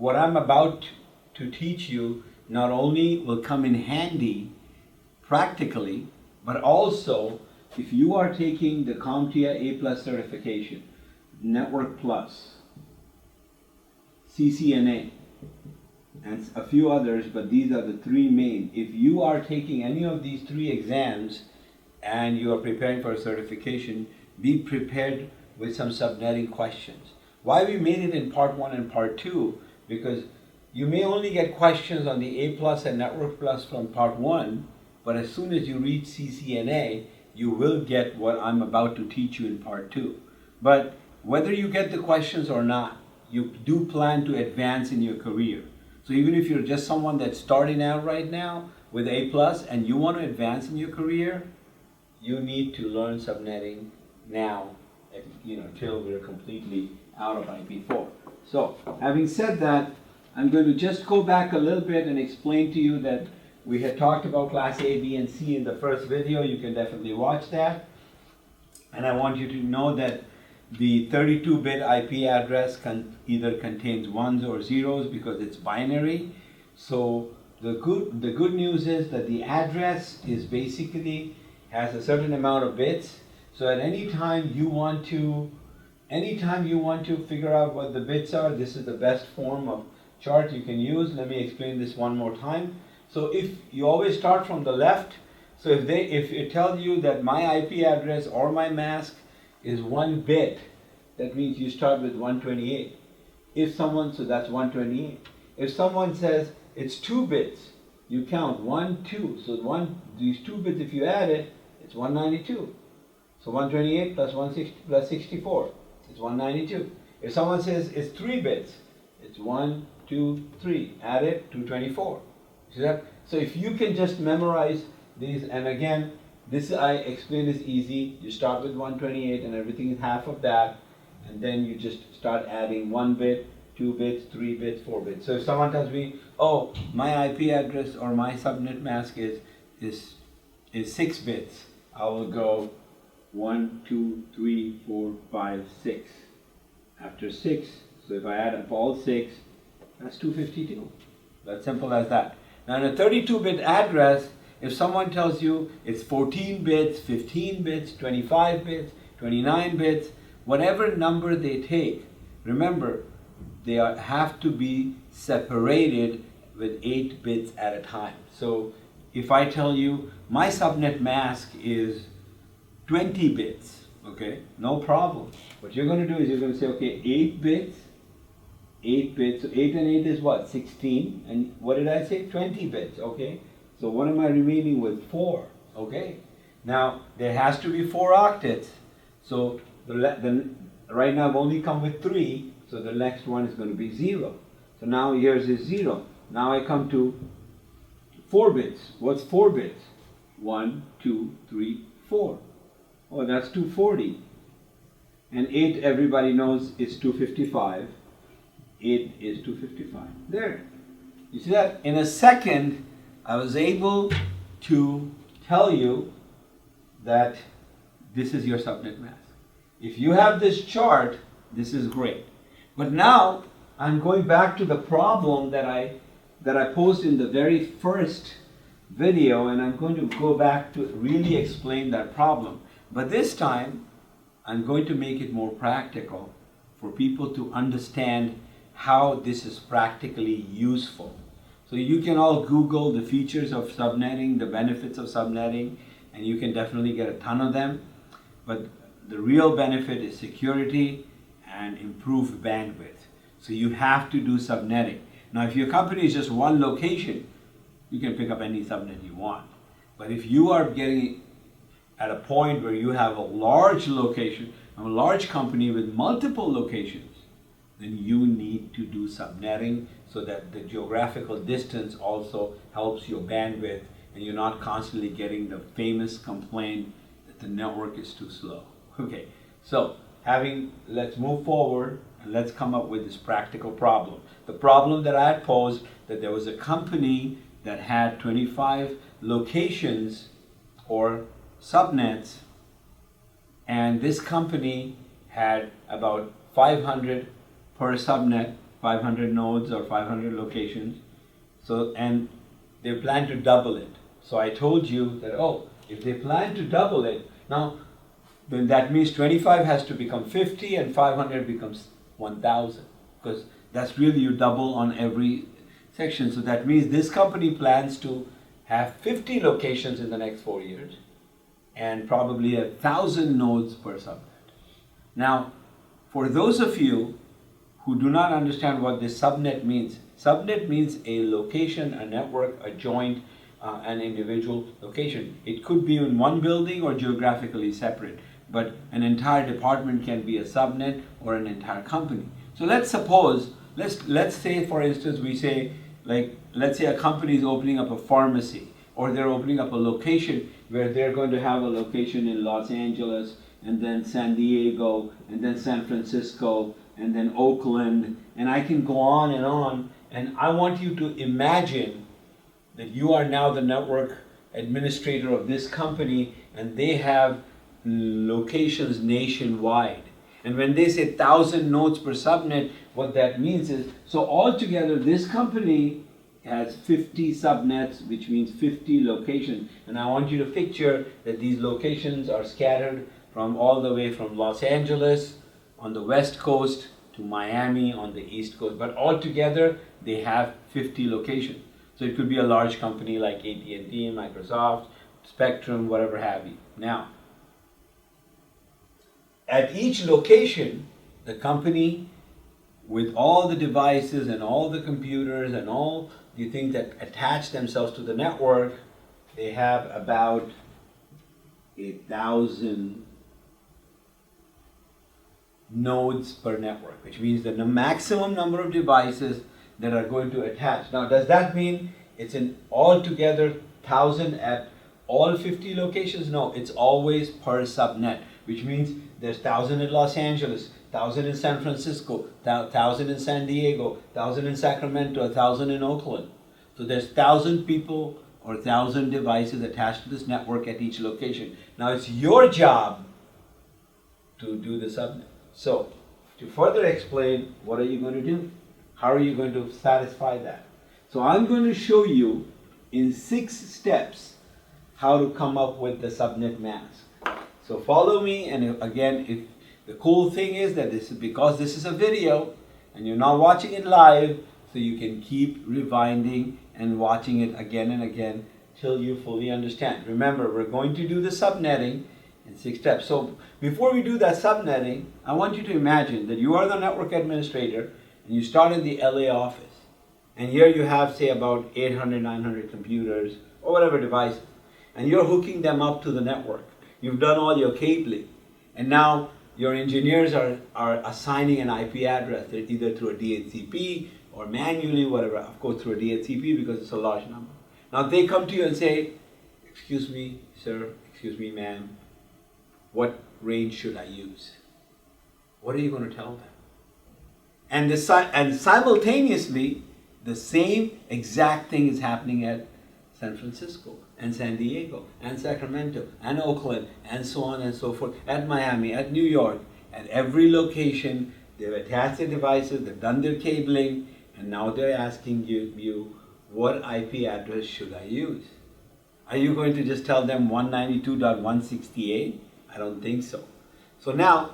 what I'm about to teach you not only will come in handy practically, but also if you are taking the CompTIA A+ certification, Network Plus, CCNA, and a few others, but these are the three main. If you are taking any of these three exams and you are preparing for a certification, be prepared with some subnetting questions. Why we made it in part 1 and part 2? Because you may only get questions on the A+ and Network Plus from part 1, but as soon as you reach CCNA, you will get what I'm about to teach you in part 2. But whether you get the questions or not, you do plan to advance in your career. So even if you're just someone that's starting out right now with A+ and you want to advance in your career, you need to learn subnetting now, till we're completely out of IP4. So having said that, I'm going to just go back a little bit and explain to you that we had talked about class A, B, and C in the first video. You can definitely watch that. And I want you to know that the 32-bit IP address either contains ones or zeros because it's binary. So the good news is that the address is basically has a certain amount of bits. So at any time you want to figure out what the bits are, this is the best form of chart you can use. Let me explain this one more time. So if you always start from the left, so if it tells you that my IP address or my mask is 1 bit, that means you start with 128. So that's 128. If someone says it's 2 bits, you count 1, 2. So these 2 bits, if you add it, it's 192. So 128 plus 160 plus 64, it's 192. If someone says it's 3 bits, it's 1, 2, 3. Add it, 224. See that? So if you can just memorize these, and again, I explain this easy. You start with 128 and everything is half of that, and then you just start adding 1 bit, 2 bits, 3 bits, 4 bits. So if someone tells me, oh, my IP address or my subnet mask is 6 bits, I will go 1, 2, 3, 4, 5, 6. After 6, so if I add up all 6, that's 252. That's simple as that. Now in a 32-bit address, if someone tells you it's 14 bits, 15 bits, 25 bits, 29 bits, whatever number they take, remember, they have to be separated with 8 bits at a time. So if I tell you my subnet mask is 20 bits, okay, no problem. What you're going to do is you're going to say, okay, 8 bits, so 8 and 8 is what? 16. And what did I say? 20 bits, okay? So what am I remaining with? 4, okay? Now, there has to be 4 octets. So right now I've only come with 3, so the next one is going to be 0. So now yours is 0. Now I come to 4 bits. What's 4 bits? 1, 2, 3, 4. Oh, that's 240. And 8, everybody knows, is 255. 8 is 255. There. You see that? In a second, I was able to tell you that this is your subnet mask. If you have this chart, this is great. But now, I'm going back to the problem that I posed in the very first video, and I'm going to go back to really explain that problem. But this time, I'm going to make it more practical for people to understand how this is practically useful. So you can all Google the features of subnetting, the benefits of subnetting, and you can definitely get a ton of them. But the real benefit is security and improved bandwidth. So you have to do subnetting. Now if your company is just one location, you can pick up any subnet you want. But if you are getting at a point where you have a large location, a large company with multiple locations, then you need to do subnetting so that the geographical distance also helps your bandwidth and you're not constantly getting the famous complaint that the network is too slow. Okay, so let's move forward and let's come up with this practical problem. The problem that I had posed, that there was a company that had 25 locations or subnets, and this company had about 500 per subnet 500 nodes or 500 locations. So, and they plan to double it. So I told you that, oh, if they plan to double it, now then that means 25 has to become 50 and 500 becomes 1000, because that's really you double on every section. So that means this company plans to have 50 locations in the next 4 years and probably 1,000 nodes per subnet. Now, for those of you who do not understand what this subnet means a location, a network, a joint, an individual location. It could be in one building or geographically separate, but an entire department can be a subnet or an entire company. So let's suppose, let's say for instance, we say, like, let's say a company is opening up a pharmacy, or they're opening up a location where they're going to have a location in Los Angeles, and then San Diego, and then San Francisco, and then Oakland, and I can go on, and I want you to imagine that you are now the network administrator of this company, and they have locations nationwide. And when they say 1,000 nodes per subnet, what that means is, so altogether this company has 50 subnets, which means 50 locations. And I want you to picture that these locations are scattered from all the way from Los Angeles on the west coast to Miami on the east coast. But altogether, they have 50 locations. So it could be a large company like AT&T, Microsoft, Spectrum, whatever have you. Now, at each location, the company, with all the devices and all the computers and all the things that attach themselves to the network, they have about 1,000 nodes per network, which means that the maximum number of devices that are going to attach. Now, does that mean it's in altogether 1,000 at all 50 locations? No, it's always per subnet, which means there's 1,000 in Los Angeles, 1,000 in San Francisco, 1,000 in San Diego, 1,000 in Sacramento, 1,000 in Oakland. So there's 1,000 people or 1,000 devices attached to this network at each location. Now it's your job to do the subnet. So to further explain, what are you going to do? How are you going to satisfy that? So I'm going to show you in 6 steps how to come up with the subnet mask. So follow me, and again, if the cool thing is that this is because this is a video and you're not watching it live, so you can keep rewinding and watching it again and again till you fully understand. Remember, we're going to do the subnetting in 6 steps. So before we do that subnetting, I want you to imagine that you are the network administrator and you start in the LA office. And here you have, say, about 800, 900 computers or whatever device, and you're hooking them up to the network. You've done all your cabling, and now your engineers are assigning an IP address, either through a DHCP or manually, whatever, of course through a DHCP because it's a large number. Now they come to you and say, excuse me, sir, excuse me, ma'am, what range should I use? What are you going to tell them? And simultaneously, the same exact thing is happening at San Francisco and San Diego and Sacramento and Oakland and so on and so forth, at Miami, at New York. At every location, they've attached their devices, they've done their cabling, and now they're asking you what IP address should I use? Are you going to just tell them 192.168? I don't think so. So now,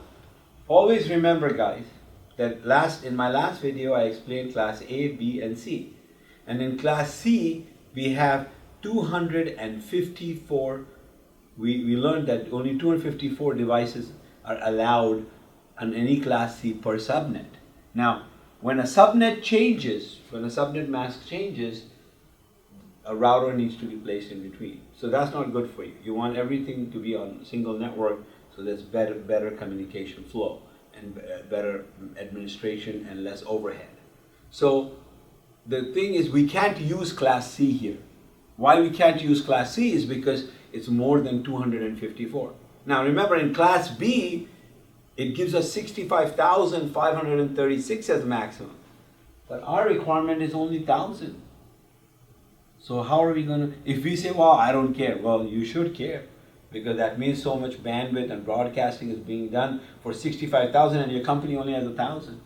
always remember, guys, that in my last video I explained class A, B, and C. And in class C, we have 254, we learned that only 254 devices are allowed on any class C per subnet. Now, when a subnet changes, when a subnet mask changes, a router needs to be placed in between. So that's not good for you. You want everything to be on a single network, so there's better communication flow and better administration and less overhead. So the thing is, we can't use class C here. Why we can't use class C is because it's more than 254. Now remember, in class B, it gives us 65,536 as maximum. But our requirement is only 1,000. So how are we going to, if we say, well, I don't care, well, you should care, because that means so much bandwidth and broadcasting is being done for 65,000 and your company only has 1,000.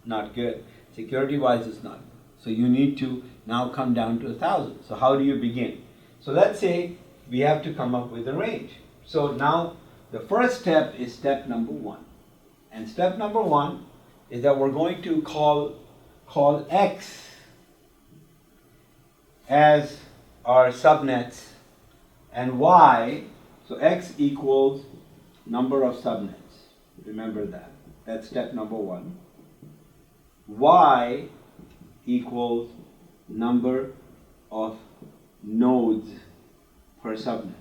Not good. Security wise it's none. So you need to now come down to 1,000. So how do you begin? So let's say we have to come up with a range. So now the first step is step number 1. And step number 1 is that we're going to call X as our subnets and Y, so X equals number of subnets. Remember that. That's step number 1. Y equals number of nodes per subnet.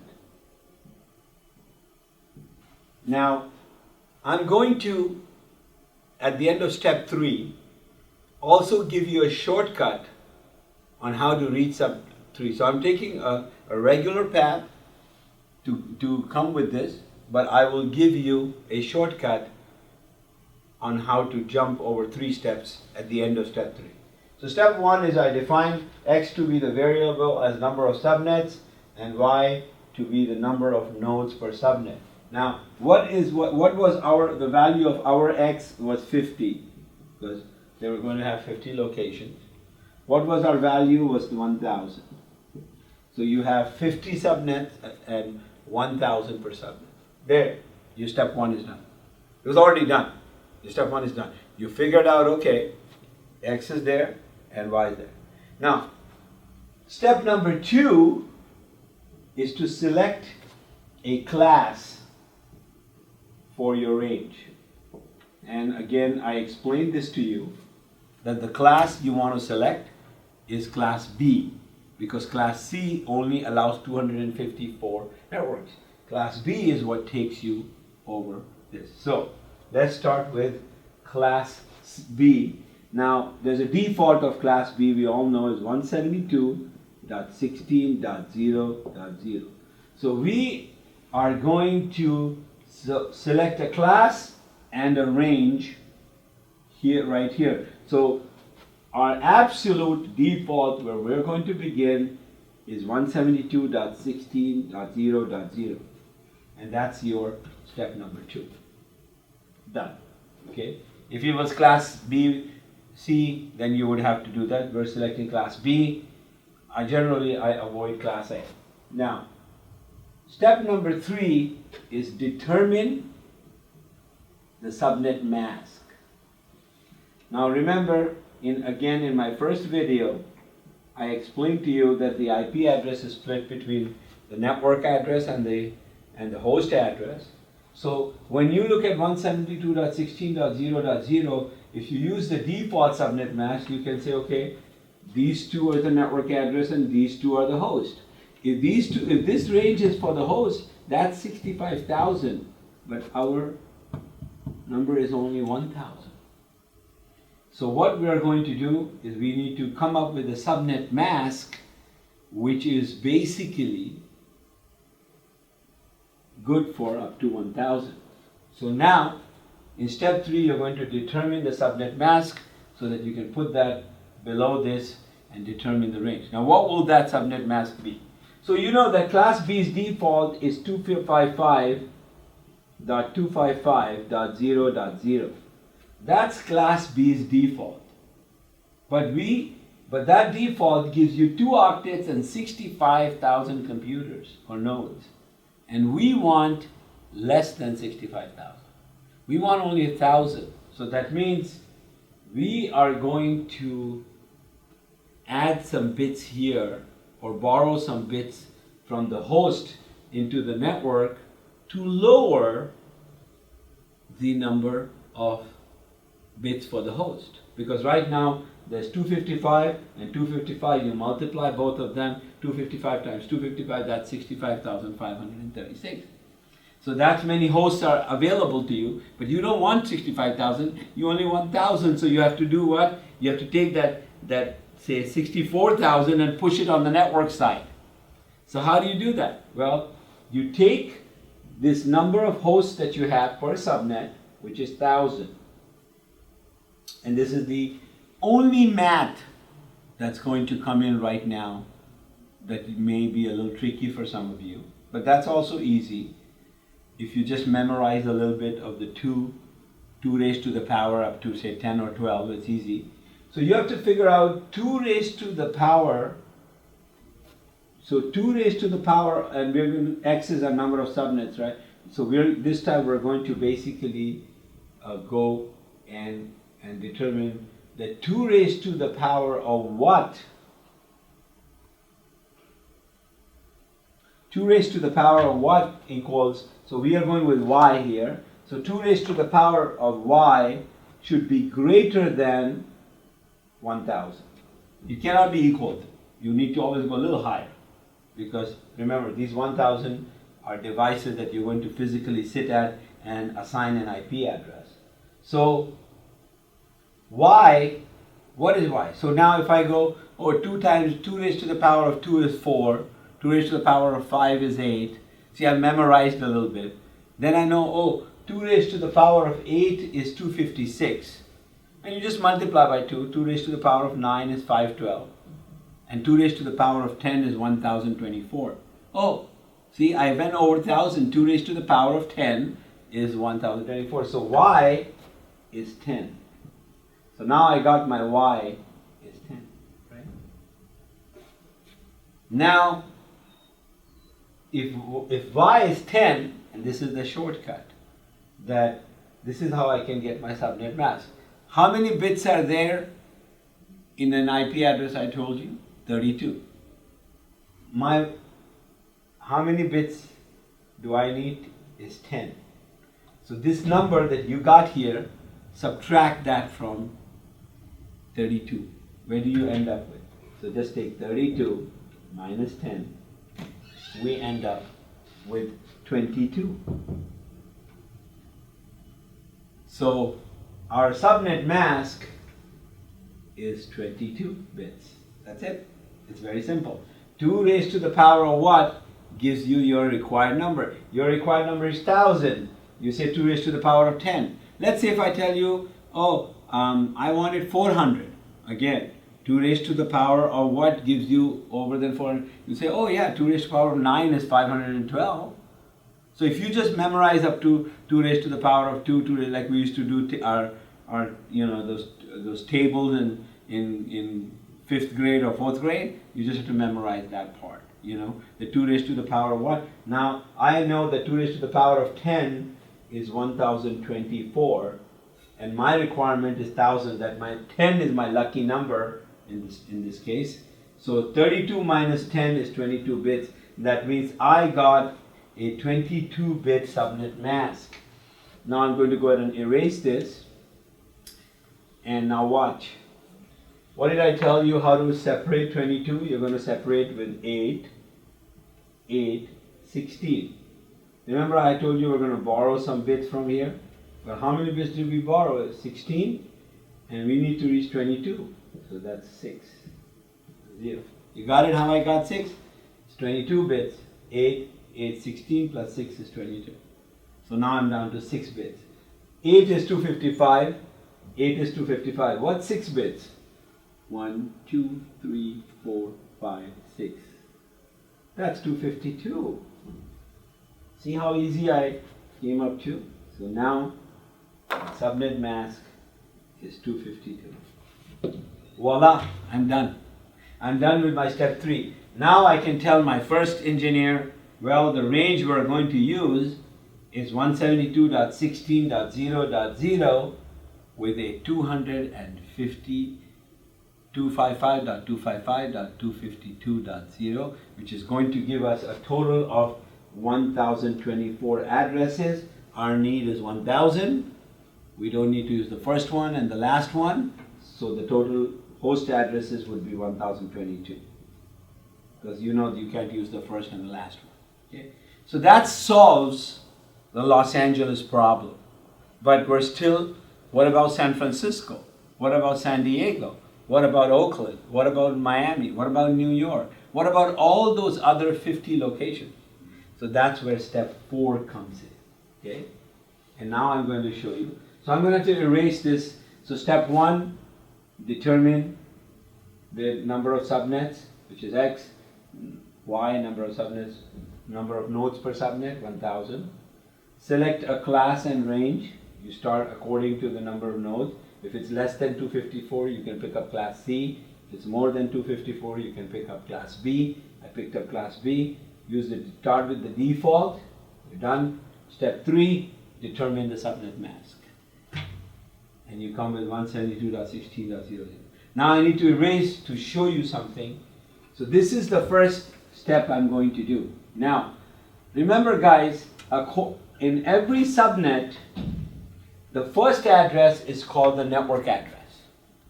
Now, I'm going to, at the end of step 3, also give you a shortcut on how to reach sub 3. So I'm taking a regular path to come with this, but I will give you a shortcut on how to jump over 3 steps at the end of step 3. So step 1 is I define X to be the variable as number of subnets and Y to be the number of nodes per subnet. Now, what was the value of our X was 50, because they were going to have 50 locations. What was our value was 1,000. So you have 50 subnets and 1,000 per subnet. There, your step 1 is done. It was already done. Your step 1 is done. You figured out, okay, X is there and Y is there. Now, step number 2 is to select a class for your range. And again, I explained this to you, that the class you want to select is class B, because class C only allows 254 networks. Class B is what takes you over this. So let's start with class B. Now, there's a default of class B we all know is 172.16.0.0. So we are going to select a class and a range here, right here. So our absolute default where we're going to begin is 172.16.0.0. And that's your step number 2. Done. Okay? If it was class B, C, then you would have to do that. We're selecting class B. I avoid class A. Now, step number 3 is determine the subnet mask. Now remember, in my first video, I explained to you that the IP address is split between the network address and the host address. So when you look at 172.16.0.0, if you use the default subnet mask, you can say, okay, these two are the network address and these two are the host. If this range is for the host, that's 65,000, but our number is only 1,000. So what we are going to do is we need to come up with a subnet mask, which is basically good for up to 1,000. So now, in step 3, you're going to determine the subnet mask so that you can put that below this and determine the range. Now, what will that subnet mask be? So you know that class B's default is 255.255.0.0. That's class B's default. But that default gives you 2 octets and 65,000 computers or nodes. And we want less than 65,000. We want only 1,000. So that means we are going to add some bits here or borrow some bits from the host into the network to lower the number of bits for the host. Because right now there's 255 and 255, you multiply both of them, 255 times 255, that's 65,536. So that many hosts are available to you, but you don't want 65,000, you only want 1,000, so you have to do what? You have to take that say 64,000 and push it on the network side. So how do you do that? Well, you take this number of hosts that you have per subnet, which is 1,000. And this is the only math that's going to come in right now that may be a little tricky for some of you. But that's also easy. If you just memorize a little bit of the 2 raised to the power up to say 10 or 12, it's easy. So you have to figure out 2 raised to the power. So 2 raised to the power, and we're going to, x is a number of subnets, right? So this time we're going to basically go and determine that 2 raised to the power of what? 2 raised to the power of what equals, so we are going with y here. So 2 raised to the power of y should be greater than 1000. It cannot be equal to. You need to always go a little higher. Because remember, these 1000 are devices that you're going to physically sit at and assign an IP address. So y, what is y? So now if I go, 2 times 2 raised to the power of 2 is 4, 2 raised to the power of 5 is 8. See, I've memorized a little bit. Then I know, 2 raised to the power of 8 is 256. And you just multiply by 2. 2 raised to the power of 9 is 512. And 2 raised to the power of 10 is 1024. See, I went over 1000. 2 raised to the power of 10 is 1024. So y is 10. So now I got my y is 10. Right? Now, if y is 10, and this is the shortcut, that this is how I can get my subnet mask. How many bits are there in an IP address I told you? 32. How many bits do I need is 10. So this number that you got here, subtract that from 32. Where do you end up with? So just take 32 minus 10. We end up with 22. So our subnet mask is 22 bits. That's it. It's very simple. 2 raised to the power of what gives you your required number? Your required number is 1000. You say 2 raised to the power of 10. Let's say if I tell you, I wanted 400. Again, 2 raised to the power of what gives you over than 400? You say, 2 raised to the power of 9 is 512. So if you just memorize up to 2 raised to the power of 2, like we used to do our those tables in 5th grade or 4th grade, you just have to memorize that part. The 2 raised to the power of what? Now I know that 2 raised to the power of 10 is 1024, and my requirement is 1000. That my 10 is my lucky number in this case. So 32 minus 10 is 22 bits. That means I got a 22-bit subnet mask. Now I'm going to go ahead and erase this. And now watch. What did I tell you how to separate 22? You're going to separate with 8, 8, 16. Remember I told you we're going to borrow some bits from here? Well, how many bits did we borrow? 16. And we need to reach 22. So that's 6. 0. You got it how I got 6? It's 22 bits. 8, 8, 16 plus 6 is 22. So now I'm down to 6 bits. 8 is 255. 8 is 255. What's 6 bits? 1, 2, 3, 4, 5, 6. That's 252. See how easy I came up to? So now subnet mask is 252. Voila, I'm done. I'm done with my step 3. Now I can tell my first engineer, well, the range we're going to use is 172.16.0.0 with a 255.255.252.0, which is going to give us a total of 1024 addresses. Our need is 1000. We don't need to use the first one and the last one, so the total host addresses would be 1022. Because you can't use the first and the last one. Okay? So that solves the Los Angeles problem. But we're still, what about San Francisco? What about San Diego? What about Oakland? What about Miami? What about New York? What about all those other 50 locations? So that's where step 4 comes in. Okay? And now I'm going to show you. So I'm going to have to erase this. So step 1, determine the number of subnets, which is x, y, number of subnets, number of nodes per subnet, 1000. Select a class and range. You start according to the number of nodes. If it's less than 254, you can pick up class C. If it's more than 254, you can pick up class B. I picked up class B. Start with the default. You're done. Step 3, determine the subnet mask. And you come with 172.16.00. Now I need to erase to show you something. So this is the first step I'm going to do. Now, remember guys, in every subnet, the first address is called the network address.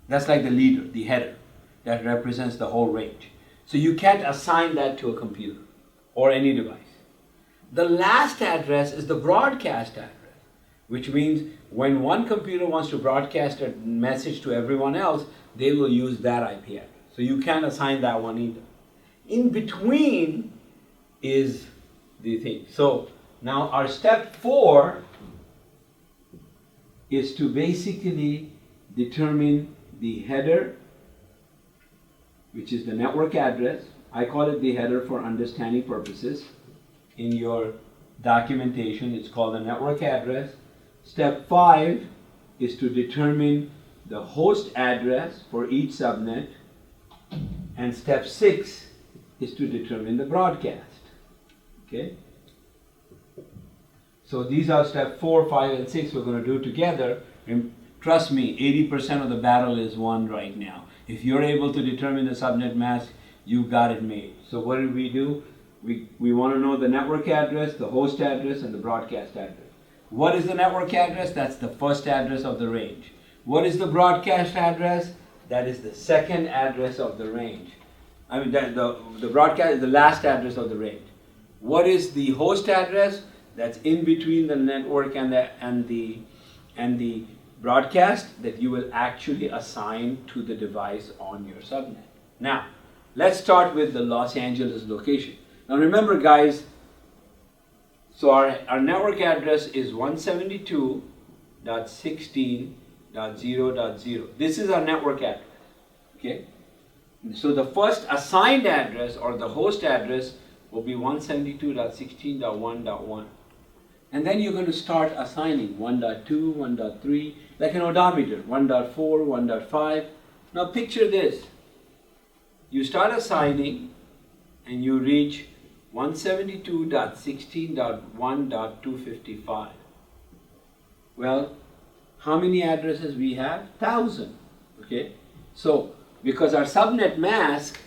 That's like the leader, the header, that represents the whole range. So you can't assign that to a computer or any device. The last address is the broadcast address, which means when one computer wants to broadcast a message to everyone else, they will use that IP address. So you can't assign that one either. In between is the thing. So now our step 4 is to basically determine the header, which is the network address. I call it the header for understanding purposes. In your documentation, it's called the network address. Step 5 is to determine the host address for each subnet. And step 6 is to determine the broadcast. Okay? So these are step 4, 5, and 6 we're going to do together. And trust me, 80% of the battle is won right now. If you're able to determine the subnet mask, you've got it made. So what did we do? We want to know the network address, the host address, and the broadcast address. What is the network address? That's the first address of the range. What is the broadcast address? That is the second address of the range. I mean, the broadcast is the last address of the range. What is the host address? That's in between the network and the broadcast that you will actually assign to the device on your subnet. Now, let's start with the Los Angeles location. Now remember guys, so our network address is 172.16.0.0. This is our network address. Okay? So the first assigned address or the host address will be 172.16.1.1. And then you're going to start assigning 1.2, 1.3, like an odometer, 1.4, 1.5. Now picture this. You start assigning and you reach 172.16.1.255. Well, how many addresses we have? 1,000. Okay? So, because our subnet mask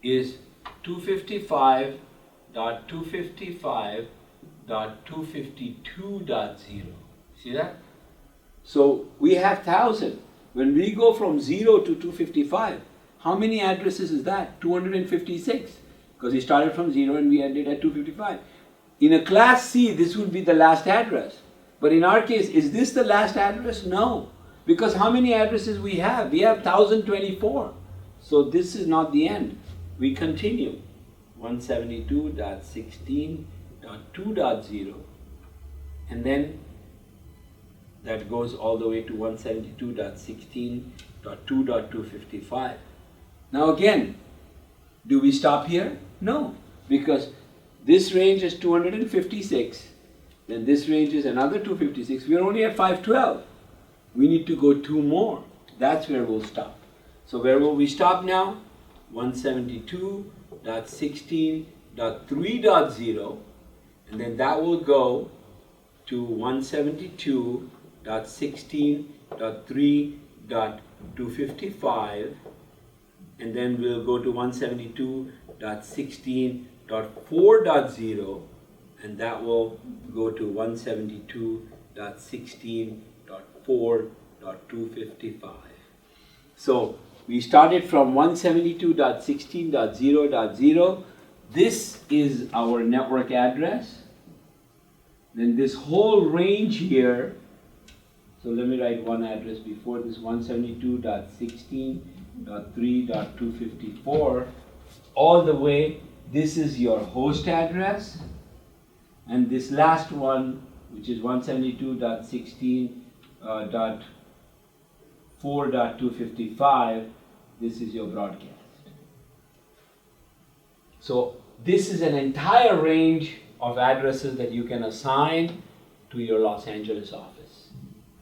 is 255.255.252.0. See that? So we have 1,000. When we go from 0 to 255, how many addresses is that? 256. Because we started from 0 and we ended at 255. In a class C, this would be the last address. But in our case, is this the last address? No. Because how many addresses we have? We have 1,024. So this is not the end. We continue. 172.16.2.0. And then that goes all the way to 172.16.2.255. Now again, do we stop here? No, because this range is 256, then this range is another 256. We're only at 512. We need to go 2 more. That's where we'll stop. So where will we stop now? 172.16.3.0, and then that will go to 172.16.3.255, and then we'll go to 172.16.4.0, and that will go to 172.16.4.255. So we started from 172.16.0.0. This is our network address. Then this whole range here, so let me write one address before this, 172.16.3.254, all the way. This is your host address, and this last one, which is 172.16.4.255, this is your broadcast. So this is an entire range of addresses that you can assign to your Los Angeles office.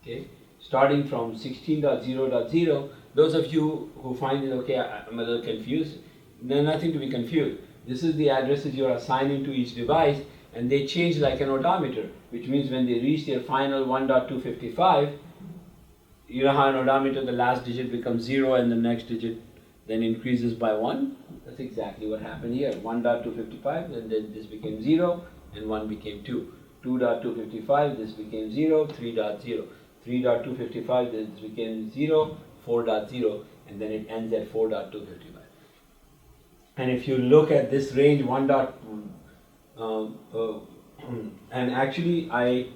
Okay? starting from 16.0.0. Those of you who find it okay, I'm a little confused, there's nothing to be confused. This is the addresses you're assigning to each device, and they change like an odometer, which means when they reach their final 1.255, you know how an odometer, the last digit becomes 0 and the next digit then increases by 1? That's exactly what happened here. 1.255, and then this became 0, and 1 became 2. 2.255, this became 0, 3.0. 3.255, this became 0, 4.0, and then it ends at 4.255. And if you look at this range, and actually I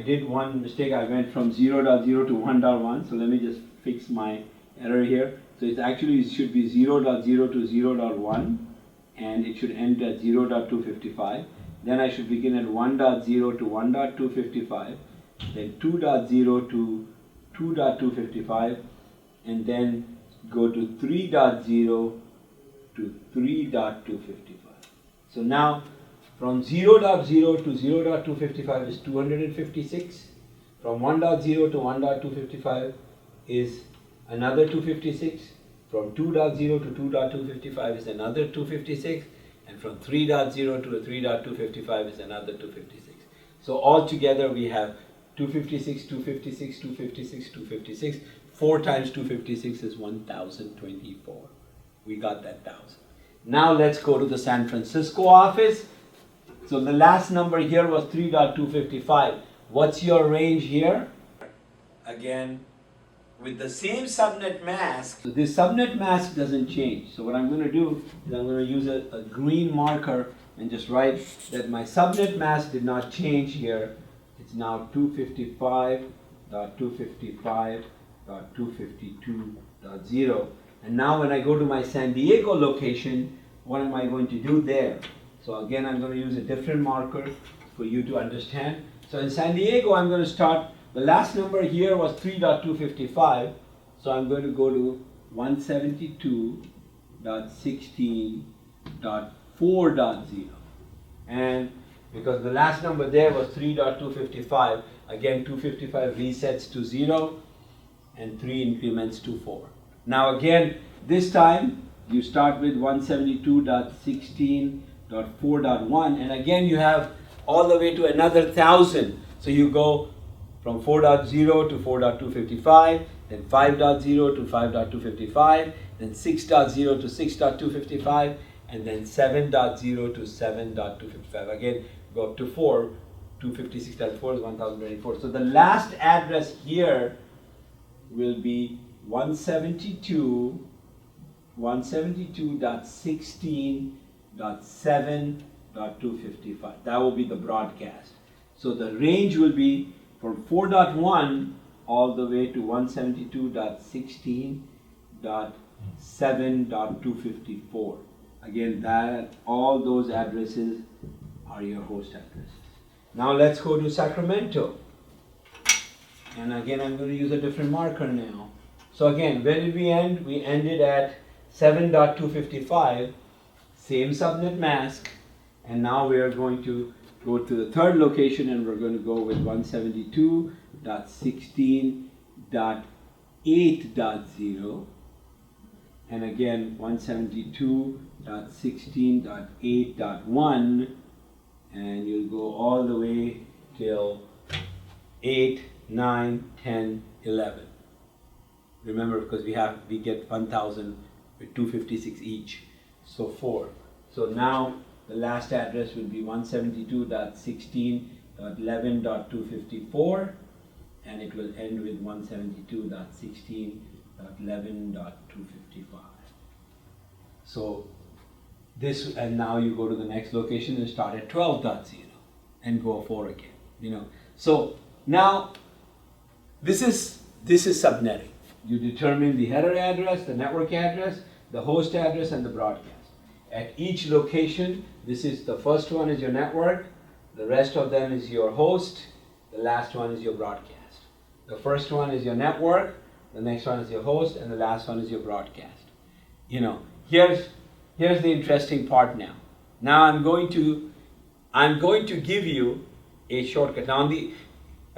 did one mistake. I went from 0.0 to 1.1, so let me just fix my error here. So it should be 0.0 to 0.1, and it should end at 0.255. Then I should begin at 1.0 to 1.255, then 2.0 to 2.255, and then go to 3.0 to 3.255. So now from 0.0 to 0.255 is 256. From 1.0 to 1.255 is another 256. From 2.0 to 2.255 is another 256. And from 3.0 to 3.255 is another 256. So altogether we have 256, 256, 256, 256. 4 times 256 is 1024. We got that 1000. Now let's go to the San Francisco office. So the last number here was 3.255. What's your range here? Again, with the same subnet mask. So this subnet mask doesn't change. So what I'm going to do is I'm going to use a green marker and just write that my subnet mask did not change here. It's now 255.255.252.0. And now when I go to my San Diego location, what am I going to do there? So again, I'm going to use a different marker for you to understand. So in San Diego, I'm going to start, the last number here was 3.255. So I'm going to go to 172.16.4.0. And because the last number there was 3.255, again 255 resets to 0 and 3 increments to 4. Now again, this time you start with 172.16.4.1, and again you have all the way to another 1000. So you go from 4.0 to 4.255, then 5.0 to 5.255, then 6.0 to 6.255, and then 7.0 to 7.255. Again, go up to 4. 256.4 is 1024. So the last address here will be 172.16.7.255. That will be the broadcast. So the range will be from 4.1 all the way to 172.16.7.254. Again, that all those addresses are your host addresses. Now let's go to Sacramento. And again, I'm going to use a different marker now. So again, where did we end? We ended at 7.255, same subnet mask, and now we are going to go to the third location, and we're going to go with 172.16.8.0, and again 172.16.8.1, and you'll go all the way till 8, 9, 10, 11. Remember, because we get 1000 with 256 each, so 4. So now the last address will be 172.16.11.254, and it will end with 172.16.11.255. So this, and now you go to the next location and start at 12.0 and go 4 again. So now this is subnetting. You determine the header address, the network address, the host address, and the broadcast. At each location, the first one is your network, the rest of them is your host, the last one is your broadcast. The first one is your network, the next one is your host, and the last one is your broadcast. Here's the interesting part now. Now I'm going to give you a shortcut. Now in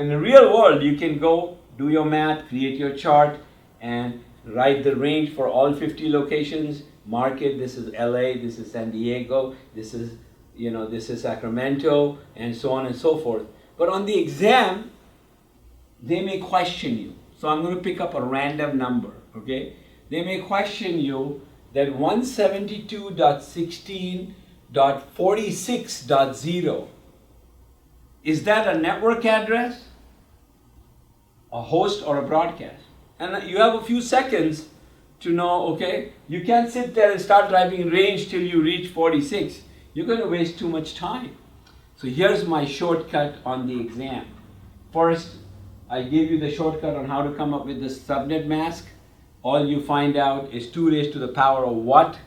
the real world, you can go do your math, create your chart, and write the range for all 50 locations. Mark it. This is LA. This is San Diego. This is, this is Sacramento, and so on and so forth. But on the exam, they may question you. So I'm going to pick up a random number. Okay? They may question you that 172.16.46.0, is that a network address, a host, or a broadcast? And you have a few seconds to know, okay? You can't sit there and start typing range till you reach 46. You're going to waste too much time. So here's my shortcut on the exam. First, I gave you the shortcut on how to come up with the subnet mask. All you find out is 2 raised to the power of what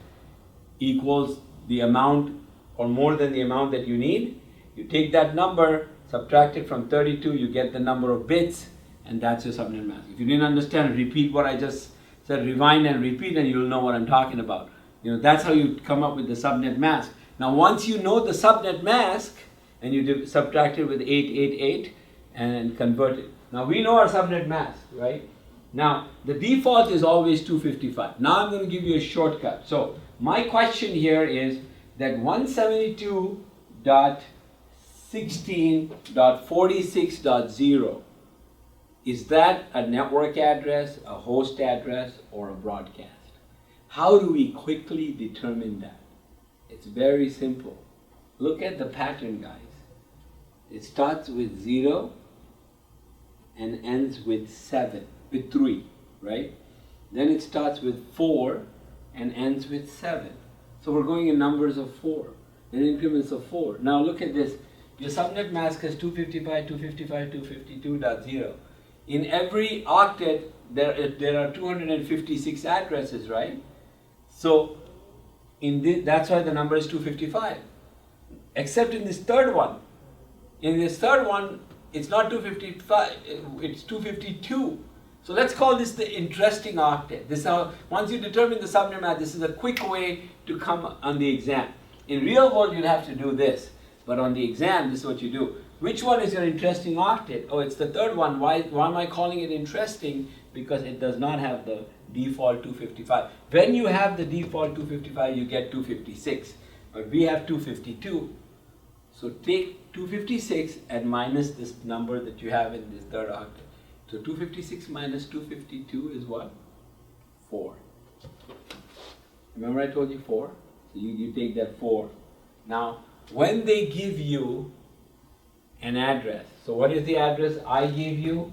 equals the amount or more than the amount that you need. You take that number, subtract it from 32, you get the number of bits, and that's your subnet mask. If you didn't understand, repeat what I just said, rewind and repeat, and you'll know what I'm talking about. That's how you come up with the subnet mask. Now, once you know the subnet mask, and you subtract it with 888 and convert it. Now, we know our subnet mask, right? Now, the default is always 255. Now, I'm going to give you a shortcut. So, my question here is that 172.16.46.0, is that a network address, a host address, or a broadcast? How do we quickly determine that? It's very simple. Look at the pattern, guys. It starts with 0 and ends with 3, right? Then it starts with 4 and ends with 7. So we're going in numbers of 4, in increments of 4. Now look at this. Your subnet mask has 255, 255, 252.0. In every octet, there are 256 addresses, right? So that's why the number is 255. Except in this third one. In this third one, it's not 255, it's 252. So let's call this the interesting octet. This is how, once you determine the subnet mask, this is a quick way to come on the exam. In real world, you'll have to do this. But on the exam, this is what you do. Which one is your interesting octet? Oh, it's the third one. Why am I calling it interesting? Because it does not have the default 255. When you have the default 255, you get 256. But we have 252. So take 256 and minus this number that you have in this third octet. So 256 minus 252 is what? 4. Remember I told you 4? So you take that 4. Now, when they give you an address, so what is the address I gave you?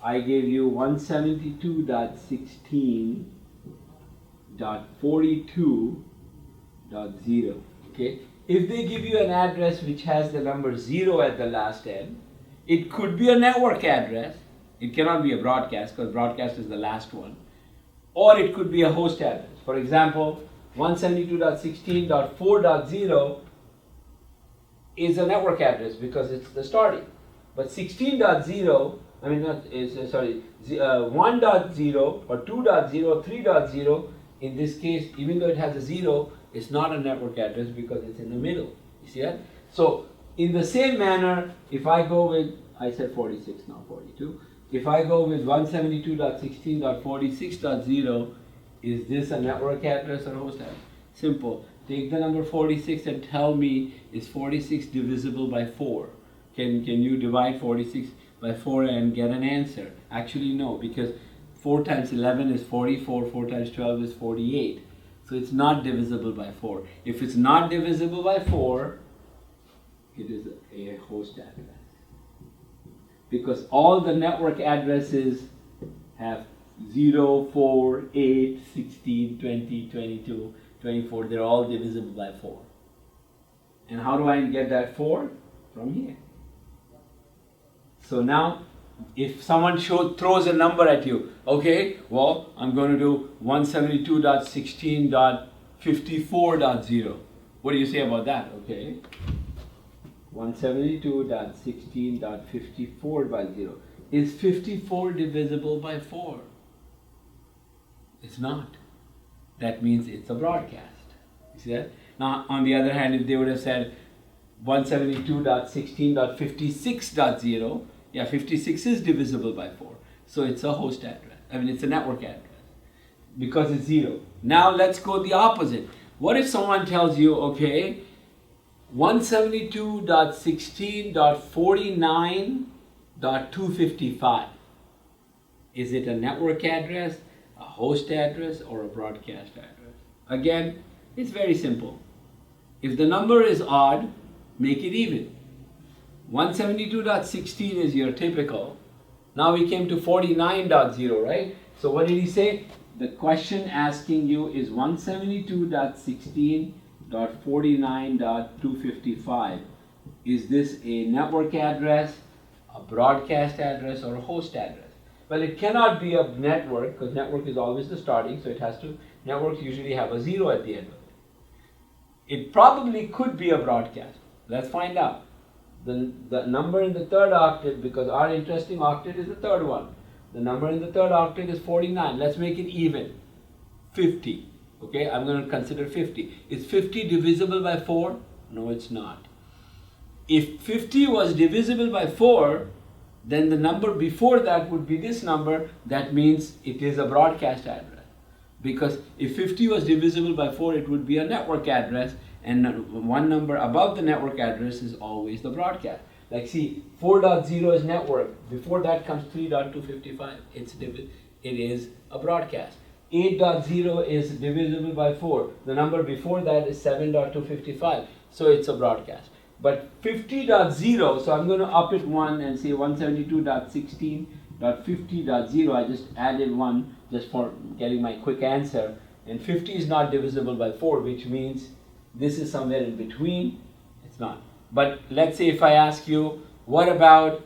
I gave you 172.16.42.0. Okay? If they give you an address which has the number 0 at the last end, it could be a network address. It cannot be a broadcast because broadcast is the last one. Or it could be a host address. For example, 172.16.4.0 is a network address because it's the starting. But 16.0, 1.0 or 2.0, 3.0, in this case, even though it has a 0, it's not a network address because it's in the middle. You see that? So, in the same manner, if I go with, I said 46, now 42. If I go with 172.16.46.0, is this a network address or host address? Simple. Take the number 46 and tell me, is 46 divisible by 4? Can you divide 46 by 4 and get an answer? Actually, no, because 4 times 11 is 44, 4 times 12 is 48. So it's not divisible by 4. If it's not divisible by 4, it is a host address. Because all the network addresses have 0, 4, 8, 16, 20, 22, 24. They're all divisible by 4. And how do I get that 4? From here. So now, if someone throws a number at you, okay, well, I'm going to do 172.16.54.0. What do you say about that? Okay. 172.16.54.0. Is 54 divisible by 4? It's not. That means it's a broadcast. You see that? Now, on the other hand, if they would have said 172.16.56.0, yeah, 56 is divisible by 4. So it's a host address. I mean, it's a network address because it's 0. Now let's go the opposite. What if someone tells you, okay, 172.16.49.255? Is it a network address, a host address, or a broadcast address? Again, it's very simple. If the number is odd, make it even. 172.16 is your typical. Now we came to 49.0, right? So what did he say? The question asking you is 172.16.49.255. Is this a network address, a broadcast address, or a host address? Well, it cannot be a network because network is always the starting, so it has to, networks usually have a 0 at the end of it. It probably could be a broadcast. Let's find out. The number in the third octet, because our interesting octet is the third one. The number in the third octet is 49. Let's make it even. 50. Okay, I'm going to consider 50. Is 50 divisible by 4? No, it's not. If 50 was divisible by 4, then the number before that would be this number. That means it is a broadcast address. Because if 50 was divisible by 4, it would be a network address, and one number above the network address is always the broadcast. Like see, 4.0 is network. Before that comes 3.255. It is a broadcast. 8.0 is divisible by 4. The number before that is 7.255. So it's a broadcast. But 50.0, so I'm going to up it 1 and say 172.16.50.0. I just added 1 just for getting my quick answer. And 50 is not divisible by 4, which means this is somewhere in between. It's not. But let's say if I ask you, what about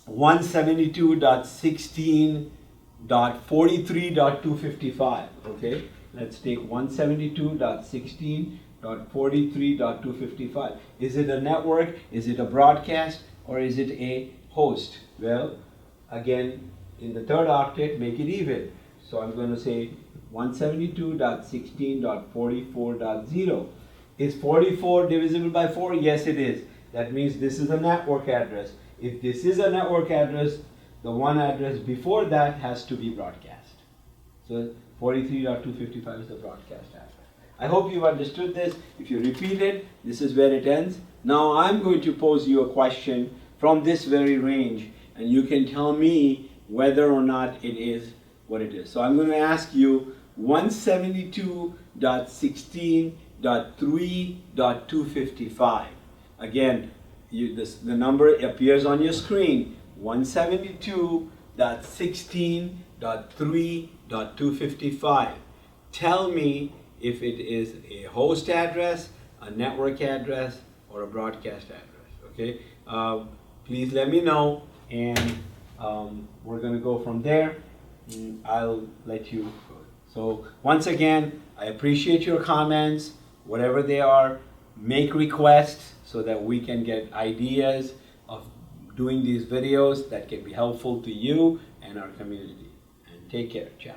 172.16.43.255? Okay, let's take 172.16.43.255. Is it a network? Is it a broadcast? Or is it a host? Well, again, in the third octet, make it even. So I'm going to say 172.16.44.0. Is 44 divisible by 4? Yes, it is. That means this is a network address. If this is a network address, the one address before that has to be broadcast. So 43.255 is the broadcast address. I hope you've understood this. If you repeat it, this is where it ends. Now I'm going to pose you a question from this very range, and you can tell me whether or not it is what it is. So I'm going to ask you 172.16.3.255. Again, the number appears on your screen, 172.16.3.255. Tell me if it is a host address, a network address, or a broadcast address. Okay, please let me know, and we're going to go from there. I'll let you go. So once again, I appreciate your comments, whatever they are. Make requests so that we can get ideas of doing these videos that can be helpful to you and our community. And take care. Ciao.